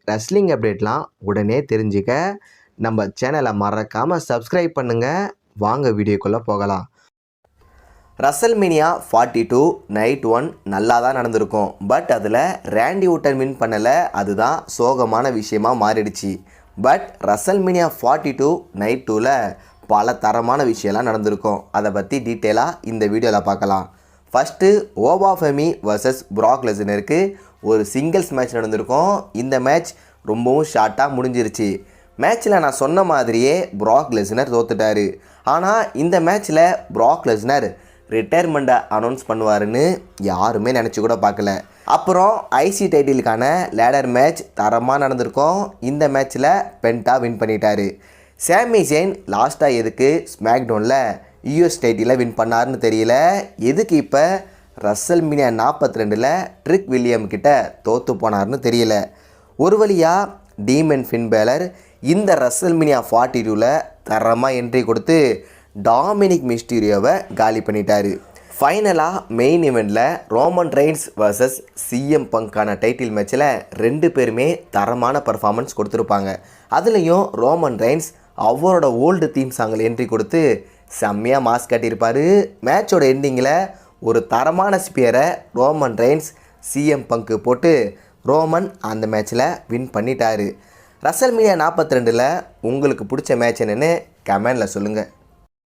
Wrestling அப்டேட்லாம் உடனே தெரிஞ்சுக்க நம்ம சேனலை மறக்காமல் சப்ஸ்கிரைப் பண்ணுங்கள். வாங்க வீடியோக்குள்ளே போகலாம். ரசல்மேனியா 42 நைட் 1 நல்லா தான் நடந்திருக்கும். பட் அதில் ரேண்டி ஊட்டன் வின் பண்ணலை. அதுதான் சோகமான விஷயமா மாறிடுச்சு. பட் ரசல்மேனியா 42 நைட் 2ல் பல தரமான விஷயம்லாம் நடந்திருக்கும். அதை பற்றி டீட்டெயிலாக இந்த வீடியோவில் பார்க்கலாம். ஃபஸ்ட்டு ஓபாஃபெமி vs ப்ராக் லெஸ்னருக்கு ஒரு சிங்கிள்ஸ் மேட்ச் நடந்திருக்கும். இந்த மேட்ச் ரொம்பவும் ஷார்ட்டாக முடிஞ்சிருச்சு. மேட்ச்சில் நான் சொன்ன மாதிரியே ப்ராக் லெஸ்னர் தோத்துட்டார். ஆனால் இந்த மேட்ச்சில் ப்ராக் லெஸ்னர் ரிட்டையர்மெண்ட்டை அனௌன்ஸ் பண்ணுவாருன்னு யாருமே நினச்சி கூட பார்க்கல. அப்புறம் ஐசி டைட்டிலுக்கான லேடர் மேட்ச் தரமாக நடந்திருக்கும். இந்த மேட்ச்சில் பென்டா வின் பண்ணிட்டார். சாமி ஜெயின் லாஸ்ட்டாக எதுக்கு ஸ்மாக்டவுனில் யூஎஸ் டைட்டிலை வின் பண்ணார்னு தெரியல. எதுக்கு இப்போ ரசல்மேனியா 42ல் ட்ரிக் வில்லியம் கிட்ட தோற்று போனார்னு தெரியல. ஒரு வழியாக டீமன் ஃபின் பேலர் இந்த ரசல்மேனியா 42ல் தரமாக என்ட்ரி கொடுத்து டாமினிக் மிஸ்டீரியோவை காலி பண்ணிட்டார். ஃபைனலாக மெயின் இவெண்ட்டில் ரோமன் ரெயின்ஸ் vs சிஎம் பங்கான டைட்டில் மேட்ச்சில் ரெண்டு பேருமே தரமான பர்ஃபார்மன்ஸ் கொடுத்துருப்பாங்க. அதுலேயும் ரோமன் ரெயின்ஸ் அவரோட ஓல்டு தீம் சாங்கில் என்ட்ரி கொடுத்து செம்மையாக மாஸ் காட்டியிருப்பார். மேட்சோட எண்டிங்கில் ஒரு தரமான ஸ்பியரை ரோமன் ரெயின்ஸ் சிஎம் பங்கு போட்டு ரோமன் அந்த மேட்ச்சில் வின் பண்ணிட்டார். ரசல்மேனியா 42ல் உங்களுக்கு பிடிச்ச மேட்ச் என்னென்னு கமெண்டில் சொல்லுங்கள்.